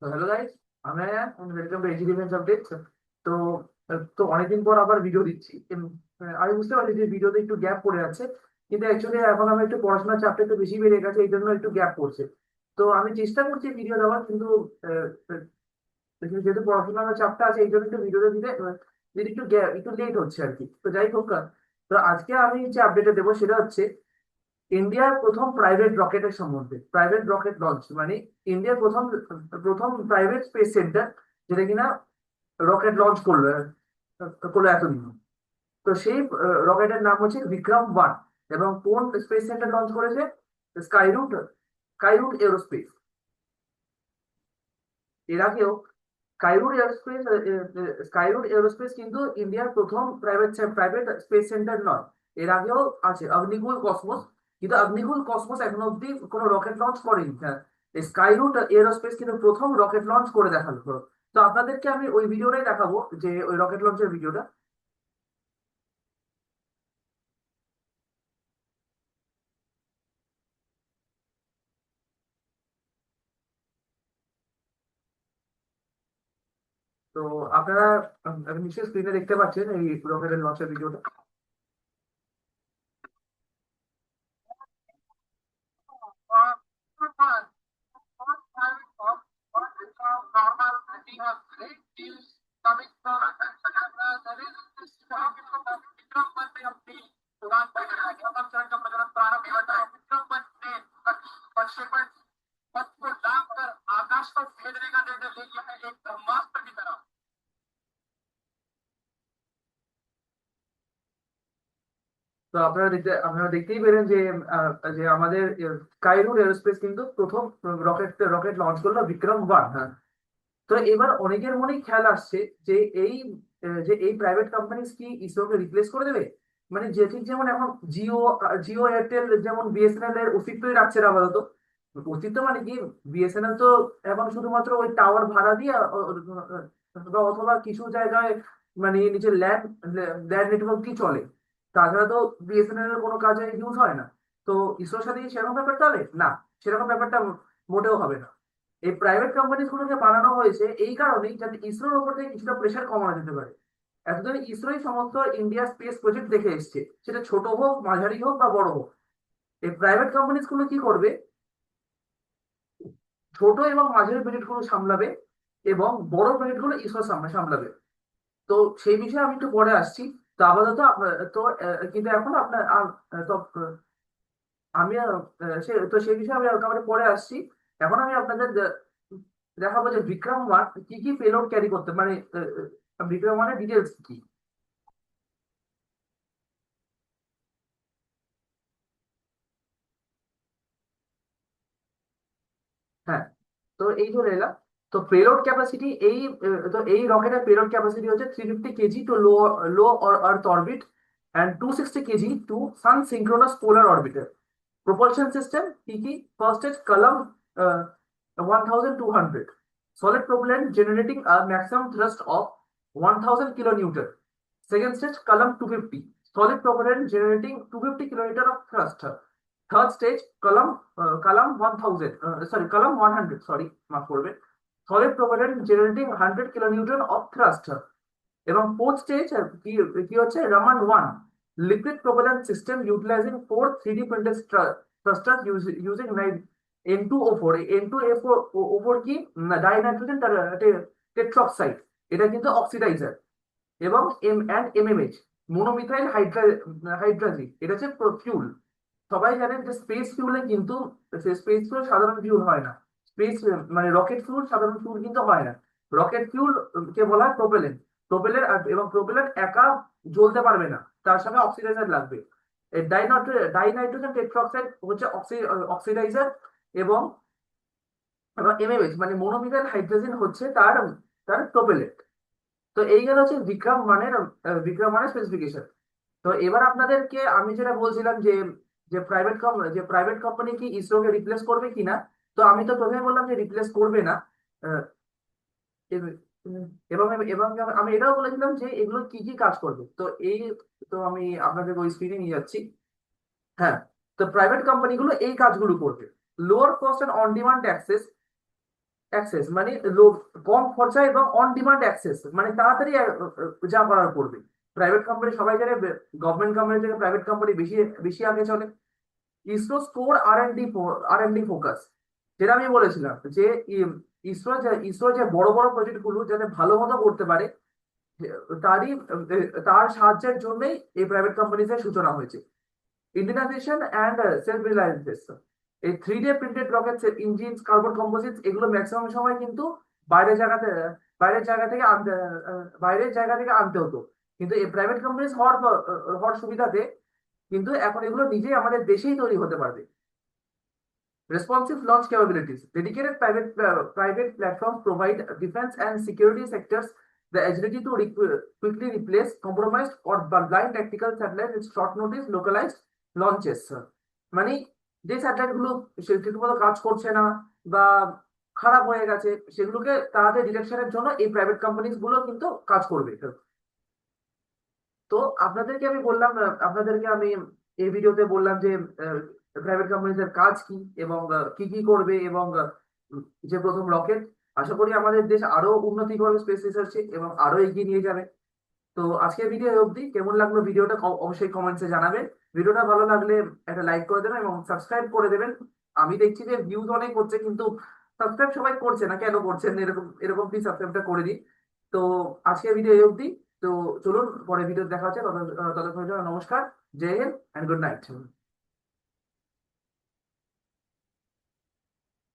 তো hello guys, আমি welcome to AG defence update. তো তো অনেকদিন পর আবার ভিডিও দিচ্ছি। আমি বুঝতে পারছি যে ভিডিওতে একটু গ্যাপ পড়ে আছে, কিন্তু অ্যাকচুয়ালি এখন আমার একটু পড়াশোনার চাপটা একটু বেশি বেড়ে গেছে, এই জন্য একটু গ্যাপ পড়ছে। তো আমি চেষ্টা করছি ভিডিও দেওয়ার, কিন্তু আহ, যেহেতু পড়াশোনার চাপটা আছে এই জন্য একটু ভিডিওতে দিতে দিতে একটু একটু লেট হচ্ছে আর কি। তো যাই হোক, তো আজকে আমি যে আপডেটটা দেবো সেটা হচ্ছে ইন্ডিয়ার প্রথম প্রাইভেট রকেটের সম্বন্ধে। প্রাইভেট রকেট লঞ্চ মানে ইন্ডিয়ার প্রথম প্রথম প্রাইভেট স্পেস সেন্টার, যেটা কিনা রকেট লঞ্চ করলো করলো এতদিন। তো সেই রকেটের নাম হচ্ছে বিক্রম 1। এবং কোন স্পেস সেন্টার লঞ্চ করেছে? Skyroot Skyroot aerospace. এর আগেও স্কাইরুট এরোস্পেস কিন্তু ইন্ডিয়ার প্রথম প্রাইভেট স্পেস সেন্টার নয়। এর আগেও আছে অগ্নিকুল কসমোস, কিন্তু অগ্নিকুল কসমোস এখনো অব্দি কোনো রকেট লঞ্চ করেনি। হ্যাঁ, স্কাইরুট এরোস্পেস কিন্তু প্রথম রকেট লঞ্চ করে দেখালো। তো আপনাদেরকে আমি ওই ভিডিওটাই দেখাবো, যে ওই রকেট লঞ্চের ভিডিওটা। তো আপনারা নিশ্চয়ই স্ক্রিনে দেখতে পাচ্ছেন এই রকেটের লঞ্চের ভিডিওটা। তো আপনারা দেখতেই পেলেন যে যে আমাদের স্কাইরুট এরোস্পেস কিন্তু প্রথম রকেট লঞ্চ করলো বিক্রম 1। হ্যাঁ, তো এবার অনেকের মনেই খেয়াল আসছে যে এই যে এই প্রাইভেট কোম্পানি কি ইসরোকে রিপ্লেস করে দেবে। মানে যে ঠিক যেমন এখন জিও এয়ারটেল যেমন বিএসএনএল এর অস্তিত্বই রাখছে না আপাতত। অস্তিত্ব মানে কি, বিএসএনএল তো এখন শুধুমাত্র ওই টাওয়ার ভাড়া দিয়ে বা অথবা কিছু জায়গায় মানে নিজের ল্যান্ড ল্যান্ড নেটওয়ার্ক কি চলে। তাছাড়া তো বিএসএনএল এর কোনো কাজে ইউজ হয় না। তো ইসরোর সাথে কি সেরকম ব্যাপারটা হবে না? সেরকম ব্যাপারটা মোটেও হবে না। এই প্রাইভেট কোম্পানি গুলোকে বানানো হয়েছে এই কারণেই যাতে ইসরোর উপর থেকে কিছুটা প্রেশার কমানো যেতে পারে। এতদিন ইসরোই সমস্ত ইন্ডিয়া স্পেস প্রজেক্ট দেখে এসছে, সেটা ছোট হোক, মাঝারি হোক বা বড় হোক। এই প্রাইভেট কোম্পানিজ গুলো কি করবে? ছোট এবং মাঝারি প্রজেক্ট গুলো সামলাবে, এবং বড় প্রজেক্ট গুলো ইসরো সামলাবে। তো সেই বিষয়ে আমি একটু পরে আসছি। তো আপাতত কিন্তু এখন আপনার তো আমি তো সেই বিষয়ে আমি একেবারে পরে আসছি। এখন আমি আপনাদের দেখাবো যে বিক্রম 1 কি কি পেলোড ক্যারি করতে মানে বিক্রম 1 এর ডিটেলস কি। হ্যাঁ, তো এই ধরে এলাম। তো পেলোড ক্যাপাসিটি তো এই রকেটের পেলোড ক্যাপাসিটি হচ্ছে 350 KG to low low earth orbit, and 260 KG to sun synchronous polar orbiter. Propulsion system PP. First is column 1200. Solid propellant generating a maximum thrust of 1000 kilonewton. Second stage column 250. Solid propellant generating 250 kilonewton of thrust. Third stage column 1000. Sorry, column 100. Sorry, মাফ করবেন। Solid propellant generating 100 kilonewton of thrust. এবং fourth stage কি কি হচ্ছে Raman 1, liquid propellant system utilising 4 3D printed thruster using N2O4। N2O4 কি, dinitrogen tetroxide. এটা কিন্তু oxidiser. এবং MMH, মোনোমিথাইল হাইড্রাজি, এটা হচ্ছে ফিউল। সবাই জানেন যে স্পেস ফিউলে কিন্তু স্পেস ফিউল সাধারণ ফিউল হয় না। স্পেস মানে রকেট ফিউল সাধারণ ফিউল কিন্তু হয় না। রকেট ফিউল কে বলা হয় প্রোপেলেন্ট। এবং প্রোপেলেন্ট একা জ্বলতে পারবে না, তার সঙ্গে অক্সিডাইজার লাগবে। এই ডাইনাইট্রোজেন টেট্রাঅক্সাইড হচ্ছে অক্সিডাইজার। এবং এমএমএইচ মানে মোনোমিথাইল হাইড্রোজেন হচ্ছে তার তার প্রোপেলেন্ট। তো এই গেল হচ্ছে বিক্রম 1 এর স্পেসিফিকেশন। তো এবার আপনাদেরকে আমি যেটা বলছিলাম যে যে প্রাইভেট কোম্পানি কি ইসরোকে রিপ্লেস করবে কিনা। তো আমি তো প্রথমে বললাম যে রিপ্লেস করবে না। আহ, এব- এবং এবং আমি এটাও বলেছিলাম যে এগুলো কি কি কাজ করবে। তো আমি আপনাদের ওই স্ক্রিনে নিয়ে যাচ্ছি। হ্যাঁ, তো প্রাইভেট কোম্পানিগুলো এই কাজগুলো করবে: lower cost and on demand access access মানে কম খরচা এবং অন ডিমান্ড অ্যাক্সেস, মানে তাড়াতাড়ি যা করার করবে। প্রাইভেট কোম্পানি সবাই জানে, গভর্নমেন্ট কোম্পানি থেকে প্রাইভেট কোম্পানি বেশি বেশি আগে চলে। ISRO's core R and D focus, যেটা আমি বলেছিলাম যে ইসরো যে বড় বড় প্রজেক্ট গুলো যাতে ভালো মতো করতে পারে, তারই তার সাহায্যের জন্যই এই প্রাইভেট কোম্পানিজের সূচনা হয়েছে। ইন্ডিয়ানাইজেশন অ্যান্ড সেলফ রিলায়েন্স, এই 3D printed rockets, engines, carbon composites, এগুলো ম্যাক্সিমাম সময় কিন্তু বাইরের জায়গাতে বাইরের জায়গা থেকে আনতে বাইরের জায়গা থেকে আনতে হতো। কিন্তু এই প্রাইভেট কোম্পানিজ হওয়ার সুবিধাতে কিন্তু এখন এগুলো নিজেই আমাদের দেশেই তৈরি হতে পারবে। Responsive launch capabilities. Dedicated private platforms provide defense and security sectors the agility to quickly replace compromised or blind tactical satellites with short notice localized launches. মানে যে স্যাটেলাইট গুলো সে ঠিকমতো কাজ করছে না বা খারাপ হয়ে গেছে, সেগুলোকে তাড়াতাড়ি ডিটেকশনের জন্য এই প্রাইভেট কোম্পানিজ গুলো কিন্তু কাজ করবে। তো আপনাদেরকে আমি এই ভিডিওতে বললাম যে প্রাইভেট কোম্পানিজের কাজ কি এবং কি কি করবে, এবং যে প্রথম রকেট, আশা করি আমাদের দেশ আরো উন্নতি করবে স্পেস রিসার্চে এবং আরো এগিয়ে নিয়ে যাবে। তো আজকের ভিডিও অবধি, কেমন লাগলো ভিডিওটা অবশ্যই কমেন্টসে জানাবেন। ভিডিওটা ভালো লাগলে একটা লাইক করে দেবেন এবং সাবস্ক্রাইব করে দেবেন। আমি দেখছি যে ভিউজ অনেক হচ্ছে কিন্তু সাবস্ক্রাইব সবাই করছে না, কেন করছেন না? এরকম এরকম প্লিজ সাবস্ক্রাইবটা করে দিন। তো আজকের ভিডিও এই অবধি। তো চলুন পরে ভিডিও দেখা হচ্ছে, ততক্ষণের জন্য নমস্কার, জয় হিন্দ অ্যান্ড গুড নাইট।